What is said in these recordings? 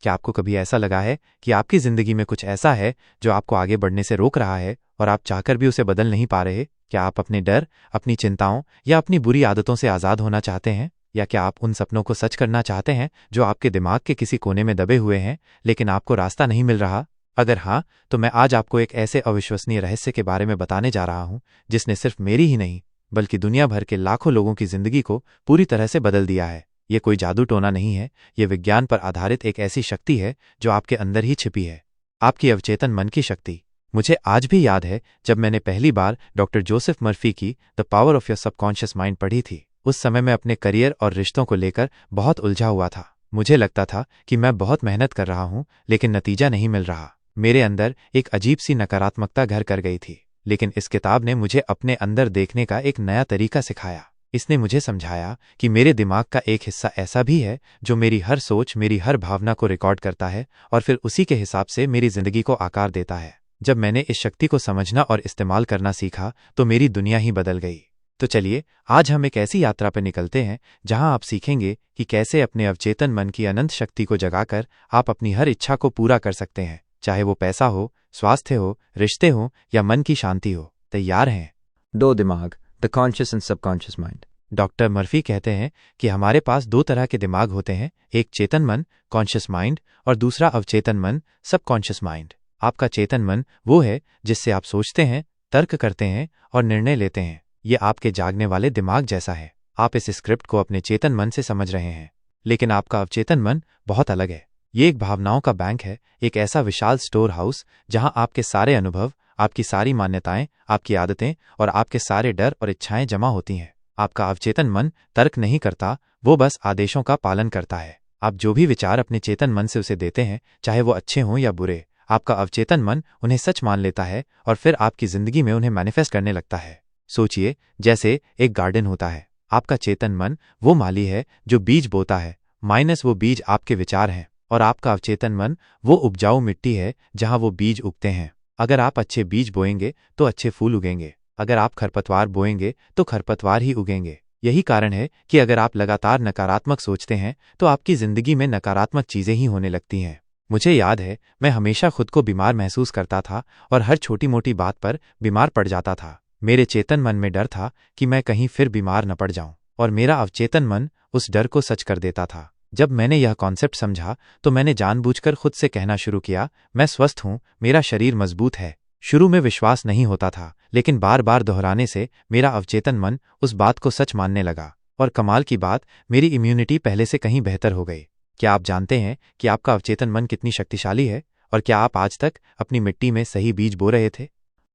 क्या आपको कभी ऐसा लगा है कि आपकी ज़िंदगी में कुछ ऐसा है जो आपको आगे बढ़ने से रोक रहा है और आप चाहकर भी उसे बदल नहीं पा रहे? क्या आप अपने डर, अपनी चिंताओं या अपनी बुरी आदतों से आज़ाद होना चाहते हैं? या क्या आप उन सपनों को सच करना चाहते हैं जो आपके दिमाग के किसी कोने में दबे हुए हैं लेकिन आपको रास्ता नहीं मिल रहा? अगर हाँ, तो मैं आज आपको एक ऐसे अविश्वसनीय रहस्य के बारे में बताने जा रहा हूं जिसने सिर्फ मेरी ही नहीं बल्कि दुनिया भर के लाखों लोगों की जिंदगी को पूरी तरह से बदल दिया है। ये कोई जादू टोना नहीं है, ये विज्ञान पर आधारित एक ऐसी शक्ति है जो आपके अंदर ही छिपी है, आपकी अवचेतन मन की शक्ति। मुझे आज भी याद है जब मैंने पहली बार डॉक्टर जोसेफ मर्फी की the power of your subconscious mind पढ़ी थी। उस समय मैं अपने करियर और रिश्तों को लेकर बहुत उलझा हुआ था। मुझे लगता था कि मैं बहुत मेहनत कर रहा हूं लेकिन नतीजा नहीं मिल रहा। मेरे अंदर एक अजीब सी नकारात्मकता घर कर गई थी। लेकिन इस किताब ने मुझे अपने अंदर देखने का एक नया तरीका सिखाया। इसने मुझे समझाया कि मेरे दिमाग का एक हिस्सा ऐसा भी है जो मेरी हर सोच, मेरी हर भावना को रिकॉर्ड करता है और फिर उसी के हिसाब से मेरी जिंदगी को आकार देता है। जब मैंने इस शक्ति को समझना और इस्तेमाल करना सीखा तो मेरी दुनिया ही बदल गई। तो चलिए आज हम एक ऐसी यात्रा पर निकलते हैं जहां आप सीखेंगे कि कैसे अपने अवचेतन मन की अनंत शक्ति को जगाकर आप अपनी हर इच्छा को पूरा कर सकते हैं, चाहे वो पैसा हो, स्वास्थ्य हो, रिश्ते हो या मन की शांति हो। तैयार हैं? दो दिमाग, the conscious and subconscious mind. Doctor Murphy कहते हैं कि हमारे पास दो तरह के दिमाग होते हैं, एक चेतन मन कॉन्शियस माइंड और दूसरा अवचेतन मन सबकॉन्शियस माइंड। आपका चेतन मन वो है जिससे आप सोचते हैं, तर्क करते हैं और निर्णय लेते हैं। ये आपके जागने वाले दिमाग जैसा है। आप इस स्क्रिप्ट को अपने चेतन मन से समझ रहे हैं, लेकिन आपका अवचेतन मन बहुत अलग है। ये एक भावनाओं का बैंक है, एक ऐसा विशाल स्टोर हाउस जहां आपके सारे अनुभव, आपकी सारी मान्यताएं, आपकी आदतें और आपके सारे डर और इच्छाएं जमा होती हैं। आपका अवचेतन मन तर्क नहीं करता, वो बस आदेशों का पालन करता है। आप जो भी विचार अपने चेतन मन से उसे देते हैं, चाहे वो अच्छे हों या बुरे, आपका अवचेतन मन उन्हें सच मान लेता है और फिर आपकी जिंदगी में उन्हें मैनिफेस्ट करने लगता है। सोचिए, जैसे एक गार्डन होता है। आपका चेतन मन वो माली है जो बीज बोता है, माइनस वो बीज आपके विचार हैं, और आपका अवचेतन मन वो उपजाऊ मिट्टी है जहां वो बीज उगते हैं। अगर आप अच्छे बीज बोएंगे तो अच्छे फूल उगेंगे, अगर आप खरपतवार बोएंगे तो खरपतवार ही उगेंगे। यही कारण है कि अगर आप लगातार नकारात्मक सोचते हैं तो आपकी जिंदगी में नकारात्मक चीजें ही होने लगती हैं। मुझे याद है, मैं हमेशा खुद को बीमार महसूस करता था और हर छोटी मोटी बात पर बीमार पड़ जाता था। मेरे चेतन मन में डर था कि मैं कहीं फिर बीमार न पड़ जाऊं, और मेरा अवचेतन मन उस डर को सच कर देता था। जब मैंने यह कॉन्सेप्ट समझा तो मैंने जानबूझकर खुद से कहना शुरू किया, मैं स्वस्थ हूं, मेरा शरीर मजबूत है। शुरू में विश्वास नहीं होता था, लेकिन बार बार दोहराने से मेरा अवचेतन मन उस बात को सच मानने लगा, और कमाल की बात, मेरी इम्यूनिटी पहले से कहीं बेहतर हो गई। क्या आप जानते हैं कि आपका अवचेतन मन कितनी शक्तिशाली है, और क्या आप आज तक अपनी मिट्टी में सही बीज बो रहे थे?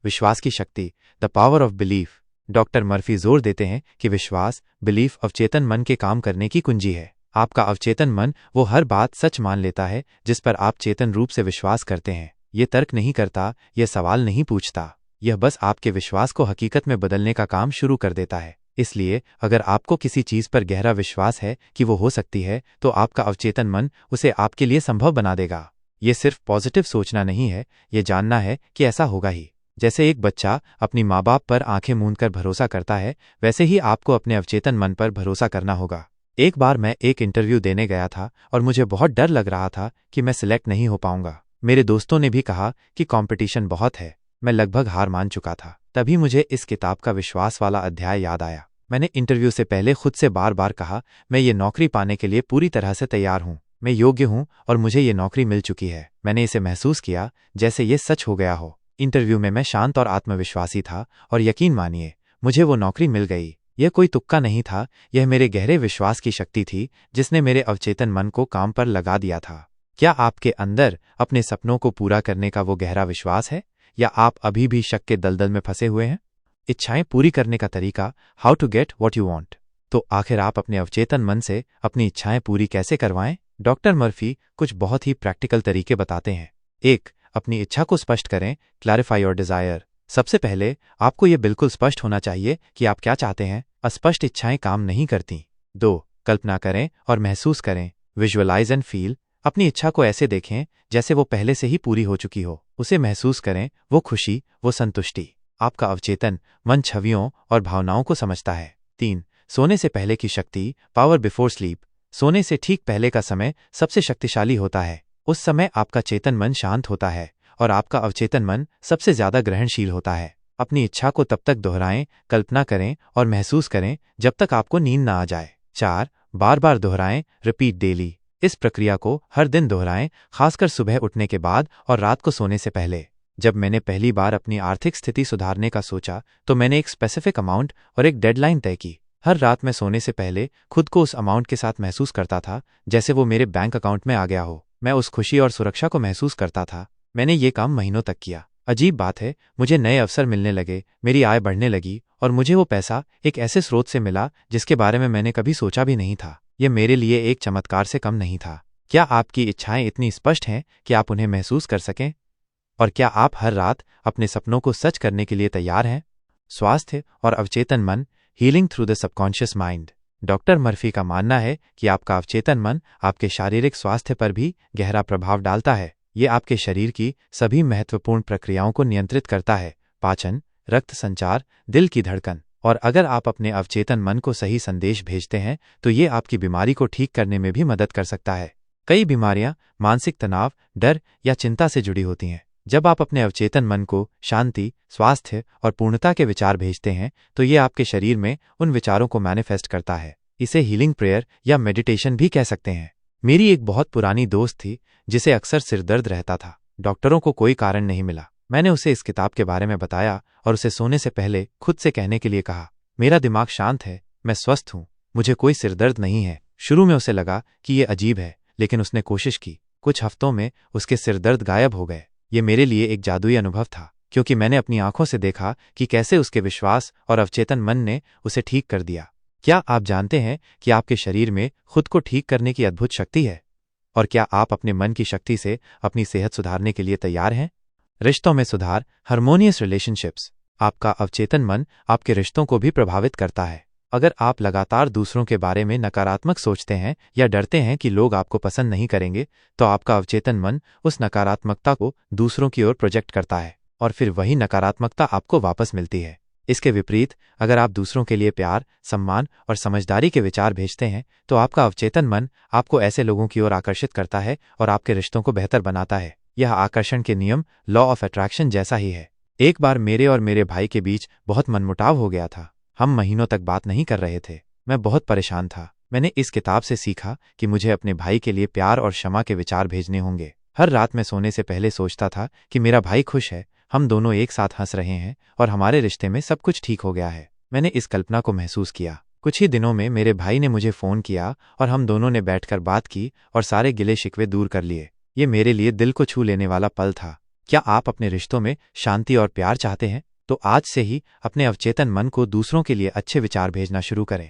विश्वास की शक्ति, the power of belief. Doctor Murphy जोर देते हैं कि विश्वास, बिलीफ अवचेतन मन के काम करने की कुंजी है। आपका अवचेतन मन वो हर बात सच मान लेता है जिस पर आप चेतन रूप से विश्वास करते हैं। ये तर्क नहीं करता, यह सवाल नहीं पूछता, यह बस आपके विश्वास को हकीकत में बदलने का काम शुरू कर देता है। इसलिए अगर आपको किसी चीज पर गहरा विश्वास है कि वो हो सकती है, तो आपका अवचेतन मन उसे आपके लिए संभव बना देगा। ये सिर्फ पॉजिटिव सोचना नहीं है, ये जानना है कि ऐसा होगा ही। जैसे एक बच्चा अपनी माँ बाप पर आंखें मूंदकर भरोसा करता है, वैसे ही आपको अपने अवचेतन मन पर भरोसा करना होगा। एक बार मैं एक इंटरव्यू देने गया था और मुझे बहुत डर लग रहा था कि मैं सिलेक्ट नहीं हो पाऊंगा। मेरे दोस्तों ने भी कहा कि कंपटीशन बहुत है। मैं लगभग हार मान चुका था। तभी मुझे इस किताब का विश्वास वाला अध्याय याद आया। मैंने इंटरव्यू से पहले खुद से बार बार कहा, मैं ये नौकरी पाने के लिए पूरी तरह से तैयार हूँ, मैं योग्य हूँ और मुझे ये नौकरी मिल चुकी है। मैंने इसे महसूस किया जैसे ये सच हो गया हो। इंटरव्यू में मैं शांत और आत्मविश्वासी था और यकीन मानिए, मुझे वो नौकरी मिल गई। यह कोई तुक्का नहीं था, यह मेरे गहरे विश्वास की शक्ति थी जिसने मेरे अवचेतन मन को काम पर लगा दिया था। क्या आपके अंदर अपने सपनों को पूरा करने का वो गहरा विश्वास है, या आप अभी भी शक के दलदल में फंसे हुए हैं? इच्छाएं पूरी करने का तरीका, how to get what you want. तो आखिर आप अपने अवचेतन मन से अपनी इच्छाएं पूरी कैसे करवाएं? डॉक्टर मर्फी कुछ बहुत ही प्रैक्टिकल तरीके बताते हैं। 1. अपनी इच्छा को स्पष्ट करें, क्लैरिफाई योर डिजायर। सबसे पहले आपको यह बिल्कुल स्पष्ट होना चाहिए कि आप क्या चाहते हैं। अस्पष्ट इच्छाएं काम नहीं करती। 2. कल्पना करें और महसूस करें, विजुअलाइज एंड फील। अपनी इच्छा को ऐसे देखें जैसे वो पहले से ही पूरी हो चुकी हो। उसे महसूस करें, वो खुशी, वो संतुष्टि। आपका अवचेतन मन छवियों और भावनाओं को समझता है। 3. सोने से पहले की शक्ति, पावर बिफोर स्लीप। सोने से ठीक पहले का समय सबसे शक्तिशाली होता है। उस समय आपका चेतन मन शांत होता है और आपका अवचेतन मन सबसे ज्यादा ग्रहणशील होता है। अपनी इच्छा को तब तक दोहराएं, कल्पना करें और महसूस करें जब तक आपको नींद ना आ जाए। 4. बार बार दोहराएं, रिपीट डेली। इस प्रक्रिया को हर दिन दोहराएं, खासकर सुबह उठने के बाद और रात को सोने से पहले। जब मैंने पहली बार अपनी आर्थिक स्थिति सुधारने का सोचा तो मैंने एक स्पेसिफिक अमाउंट और एक डेडलाइन तय की। हर रात मैं सोने से पहले खुद को उस अमाउंट के साथ महसूस करता था जैसे वो मेरे बैंक अकाउंट में आ गया हो। मैं उस खुशी और सुरक्षा को महसूस करता था। मैंने ये काम महीनों तक किया। अजीब बात है, मुझे नए अवसर मिलने लगे, मेरी आय बढ़ने लगी और मुझे वो पैसा एक ऐसे स्रोत से मिला जिसके बारे में मैंने कभी सोचा भी नहीं था। यह मेरे लिए एक चमत्कार से कम नहीं था। क्या आपकी इच्छाएं इतनी स्पष्ट हैं कि आप उन्हें महसूस कर सकें? और क्या आप हर रात अपने सपनों को सच करने के लिए तैयार हैं? स्वास्थ्य और अवचेतन मन, healing through the subconscious mind. Doctor Murphy का मानना है कि आपका अवचेतन मन आपके शारीरिक स्वास्थ्य पर भी गहरा प्रभाव डालता है। ये आपके शरीर की सभी महत्वपूर्ण प्रक्रियाओं को नियंत्रित करता है, पाचन, रक्त संचार, दिल की धड़कन। और अगर आप अपने अवचेतन मन को सही संदेश भेजते हैं तो ये आपकी बीमारी को ठीक करने में भी मदद कर सकता है। कई बीमारियां मानसिक तनाव, डर या चिंता से जुड़ी होती हैं। जब आप अपने अवचेतन मन को शांति, स्वास्थ्य और पूर्णता के विचार भेजते हैं तो ये आपके शरीर में उन विचारों को मैनिफेस्ट करता है। इसे हीलिंग प्रेयर या मेडिटेशन भी कह सकते हैं। मेरी एक बहुत पुरानी दोस्त थी जिसे अक्सर सिरदर्द रहता था। डॉक्टरों को कोई कारण नहीं मिला। मैंने उसे इस किताब के बारे में बताया और उसे सोने से पहले खुद से कहने के लिए कहा, मेरा दिमाग शांत है, मैं स्वस्थ हूँ, मुझे कोई सिरदर्द नहीं है। शुरू में उसे लगा कि ये अजीब है, लेकिन उसने कोशिश की। कुछ हफ्तों में उसके सिरदर्द गायब हो गए। ये मेरे लिए एक जादुई अनुभव था क्योंकि मैंने अपनी आंखों से देखा कि कैसे उसके विश्वास और अवचेतन मन ने उसे ठीक कर दिया। क्या आप जानते हैं कि आपके शरीर में खुद को ठीक करने की अद्भुत शक्ति है? और क्या आप अपने मन की शक्ति से अपनी सेहत सुधारने के लिए तैयार हैं? रिश्तों में सुधार, हार्मोनियस रिलेशनशिप्स। आपका अवचेतन मन आपके रिश्तों को भी प्रभावित करता है। अगर आप लगातार दूसरों के बारे में नकारात्मक सोचते हैं या डरते हैं कि लोग आपको पसंद नहीं करेंगे तो आपका अवचेतन मन उस नकारात्मकता को दूसरों की ओर प्रोजेक्ट करता है और फिर वही नकारात्मकता आपको वापस मिलती है। इसके विपरीत, अगर आप दूसरों के लिए प्यार, सम्मान और समझदारी के विचार भेजते हैं तो आपका अवचेतन मन आपको ऐसे लोगों की ओर आकर्षित करता है और आपके रिश्तों को बेहतर बनाता है। यह आकर्षण के नियम, लॉ ऑफ अट्रैक्शन जैसा ही है। एक बार मेरे और मेरे भाई के बीच बहुत मनमुटाव हो गया था। हम महीनों तक बात नहीं कर रहे थे। मैं बहुत परेशान था। मैंने इस किताब से सीखा कि मुझे अपने भाई के लिए प्यार और क्षमा के विचार भेजने होंगे। हर रात मैं सोने से पहले सोचता था कि मेरा भाई खुश है, हम दोनों एक साथ हंस रहे हैं और हमारे रिश्ते में सब कुछ ठीक हो गया है। मैंने इस कल्पना को महसूस किया। कुछ ही दिनों में मेरे भाई ने मुझे फ़ोन किया और हम दोनों ने बैठकर बात की और सारे गिले शिकवे दूर कर लिए। ये मेरे लिए दिल को छू लेने वाला पल था। क्या आप अपने रिश्तों में शांति और प्यार चाहते हैं? तो आज से ही अपने अवचेतन मन को दूसरों के लिए अच्छे विचार भेजना शुरू करें।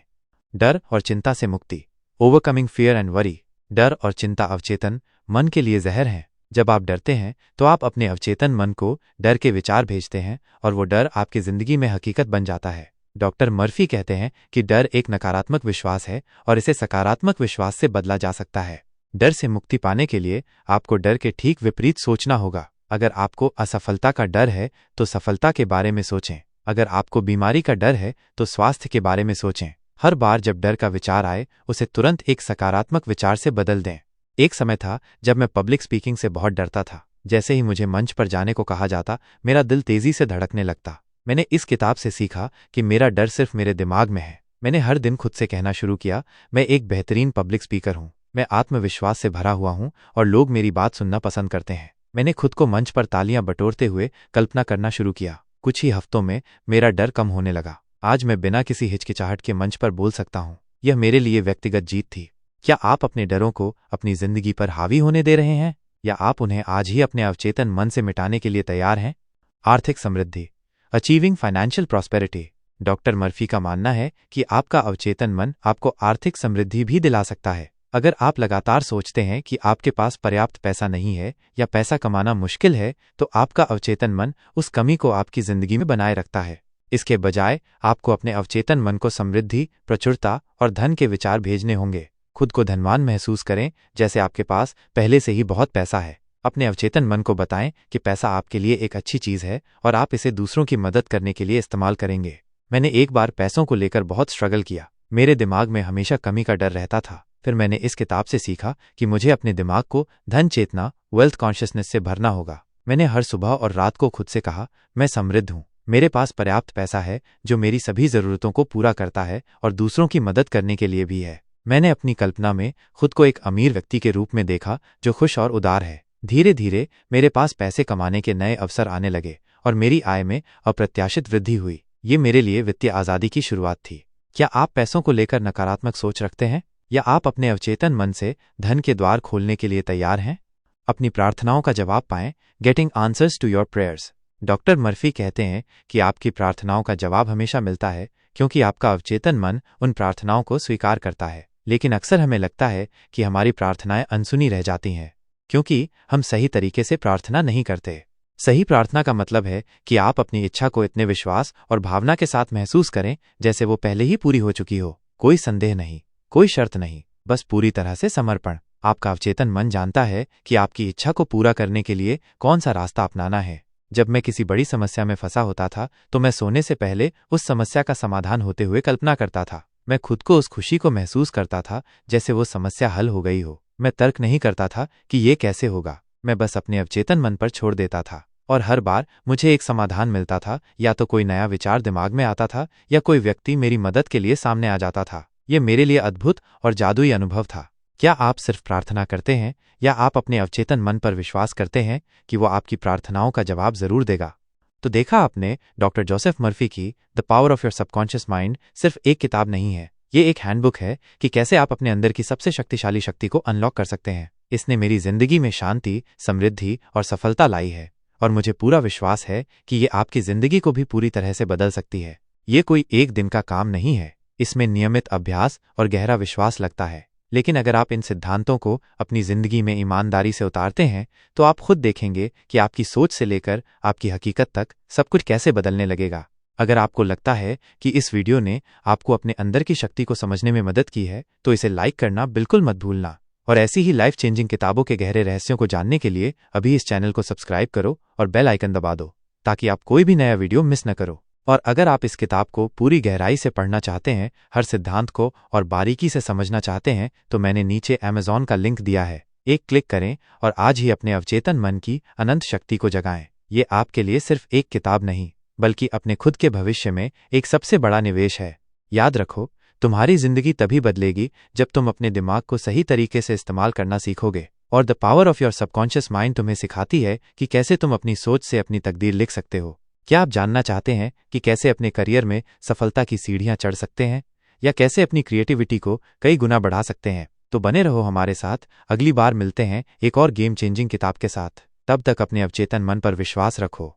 डर और चिंता से मुक्ति। Overcoming fear and worry. डर और चिंता अवचेतन मन के लिए जहर हैं। जब आप डरते हैं तो आप अपने अवचेतन मन को डर के विचार भेजते हैं और वो डर आपकी जिंदगी में हकीकत बन जाता है। डॉक्टर मर्फी कहते हैं कि डर एक नकारात्मक विश्वास है और इसे सकारात्मक विश्वास से बदला जा सकता है। डर से मुक्ति पाने के लिए आपको डर के ठीक विपरीत सोचना होगा। अगर आपको असफलता का डर है तो सफलता के बारे में सोचें। अगर आपको बीमारी का डर है तो स्वास्थ्य के बारे में सोचें। हर बार जब डर का विचार आए उसे तुरंत एक सकारात्मक विचार से बदल दें। एक समय था जब मैं पब्लिक स्पीकिंग से बहुत डरता था। जैसे ही मुझे मंच पर जाने को कहा जाता मेरा दिल तेजी से धड़कने लगता। मैंने इस किताब से सीखा कि मेरा डर सिर्फ मेरे दिमाग में है। मैंने हर दिन खुद से कहना शुरू किया, मैं एक बेहतरीन पब्लिक स्पीकर हूँ, मैं आत्मविश्वास से भरा हुआ हूँ और लोग मेरी बात सुनना पसंद करते हैं। मैंने खुद को मंच पर तालियां बटोरते हुए कल्पना करना शुरू किया। कुछ ही हफ्तों में मेरा डर कम होने लगा। आज मैं बिना किसी हिचकिचाहट के मंच पर बोल सकता हूँ। यह मेरे लिए व्यक्तिगत जीत थी। क्या आप अपने डरों को अपनी जिंदगी पर हावी होने दे रहे हैं या आप उन्हें आज ही अपने अवचेतन मन से मिटाने के लिए तैयार हैं? आर्थिक समृद्धि। Achieving financial prosperity. Doctor Murphy का मानना है कि आपका अवचेतन मन आपको आर्थिक समृद्धि भी दिला सकता है। अगर आप लगातार सोचते हैं कि आपके पास पर्याप्त पैसा नहीं है या पैसा कमाना मुश्किल है तो आपका अवचेतन मन उस कमी को आपकी जिंदगी में बनाए रखता है। इसके बजाय आपको अपने अवचेतन मन को समृद्धि, प्रचुरता और धन के विचार भेजने होंगे। खुद को धनवान महसूस करें जैसे आपके पास पहले से ही बहुत पैसा है। अपने अवचेतन मन को बताएं कि पैसा आपके लिए एक अच्छी चीज है और आप इसे दूसरों की मदद करने के लिए इस्तेमाल करेंगे। मैंने एक बार पैसों को लेकर बहुत स्ट्रगल किया। मेरे दिमाग में हमेशा कमी का डर रहता था। फिर मैंने इस किताब से सीखा कि मुझे अपने दिमाग को धन चेतना वेल्थ कॉन्शियसनेस से भरना होगा। मैंने हर सुबह और रात को खुद से कहा, मैं समृद्ध हूँ, मेरे पास पर्याप्त पैसा है जो मेरी सभी ज़रूरतों को पूरा करता है और दूसरों की मदद करने के लिए भी है। मैंने अपनी कल्पना में खुद को एक अमीर व्यक्ति के रूप में देखा जो खुश और उदार है। धीरे धीरे मेरे पास पैसे कमाने के नए अवसर आने लगे और मेरी आय में अप्रत्याशित वृद्धि हुई। ये मेरे लिए वित्तीय आज़ादी की शुरुआत थी। क्या आप पैसों को लेकर नकारात्मक सोच रखते हैं या आप अपने अवचेतन मन से धन के द्वार खोलने के लिए तैयार हैं? अपनी प्रार्थनाओं का जवाब पाएं। Getting answers to your prayers. Doctor Murphy कहते हैं कि आपकी प्रार्थनाओं का जवाब हमेशा मिलता है क्योंकि आपका अवचेतन मन उन प्रार्थनाओं को स्वीकार करता है। लेकिन अक्सर हमें लगता है कि हमारी प्रार्थनाएं अनसुनी रह जाती हैं क्योंकि हम सही तरीके से प्रार्थना नहीं करते। सही प्रार्थना का मतलब है कि आप अपनी इच्छा को इतने विश्वास और भावना के साथ महसूस करें जैसे वो पहले ही पूरी हो चुकी हो। कोई संदेह नहीं, कोई शर्त नहीं, बस पूरी तरह से समर्पण। आपका अवचेतन मन जानता है कि आपकी इच्छा को पूरा करने के लिए कौन सा रास्ता अपनाना है। जब मैं किसी बड़ी समस्या में फंसा होता था तो मैं सोने से पहले उस समस्या का समाधान होते हुए कल्पना करता था। मैं खुद को उस खुशी को महसूस करता था जैसे वो समस्या हल हो गई हो। मैं तर्क नहीं करता था कि ये कैसे होगा, मैं बस अपने अवचेतन मन पर छोड़ देता था और हर बार मुझे एक समाधान मिलता था। या तो कोई नया विचार दिमाग में आता था या कोई व्यक्ति मेरी मदद के लिए सामने आ जाता था। ये मेरे लिए अद्भुत और जादुई अनुभव था। क्या आप सिर्फ प्रार्थना करते हैं या आप अपने अवचेतन मन पर विश्वास करते हैं कि वो आपकी प्रार्थनाओं का जवाब जरूर देगा? तो देखा आपने, डॉक्टर जोसेफ मर्फी की the power of your subconscious mind सिर्फ एक किताब नहीं है, ये एक हैंडबुक है कि कैसे आप अपने अंदर की सबसे शक्तिशाली शक्ति को अनलॉक कर सकते हैं। इसने मेरी जिंदगी में शांति, समृद्धि और सफलता लाई है और मुझे पूरा विश्वास है कि ये आपकी जिंदगी को भी पूरी तरह से बदल सकती है। ये कोई एक दिन का काम नहीं है, इसमें नियमित अभ्यास और गहरा विश्वास लगता है। लेकिन अगर आप इन सिद्धांतों को अपनी जिंदगी में ईमानदारी से उतारते हैं तो आप खुद देखेंगे कि आपकी सोच से लेकर आपकी हकीकत तक सब कुछ कैसे बदलने लगेगा। अगर आपको लगता है कि इस वीडियो ने आपको अपने अंदर की शक्ति को समझने में मदद की है तो इसे लाइक करना बिल्कुल मत भूलना और ऐसी ही लाइफ चेंजिंग किताबों के गहरे रहस्यों को जानने के लिए अभी इस चैनल को सब्सक्राइब करो और बेल आइकन दबा दो ताकि आप कोई भी नया वीडियो मिस न करो। और अगर आप इस किताब को पूरी गहराई से पढ़ना चाहते हैं, हर सिद्धांत को और बारीकी से समझना चाहते हैं तो मैंने नीचे अमेज़न का लिंक दिया है, एक क्लिक करें और आज ही अपने अवचेतन मन की अनंत शक्ति को जगाएं। ये आपके लिए सिर्फ एक किताब नहीं बल्कि अपने खुद के भविष्य में एक सबसे बड़ा निवेश है। याद रखो, तुम्हारी जिंदगी तभी बदलेगी जब तुम अपने दिमाग को सही तरीके से इस्तेमाल करना सीखोगे। और the power of your subconscious mind तुम्हें सिखाती है कि कैसे तुम अपनी सोच से अपनी तकदीर लिख सकते हो। क्या आप जानना चाहते हैं कि कैसे अपने करियर में सफलता की सीढ़ियां चढ़ सकते हैं या कैसे अपनी क्रिएटिविटी को कई गुना बढ़ा सकते हैं? तो बने रहो हमारे साथ। अगली बार मिलते हैं एक और गेम चेंजिंग किताब के साथ। तब तक अपने अवचेतन मन पर विश्वास रखो।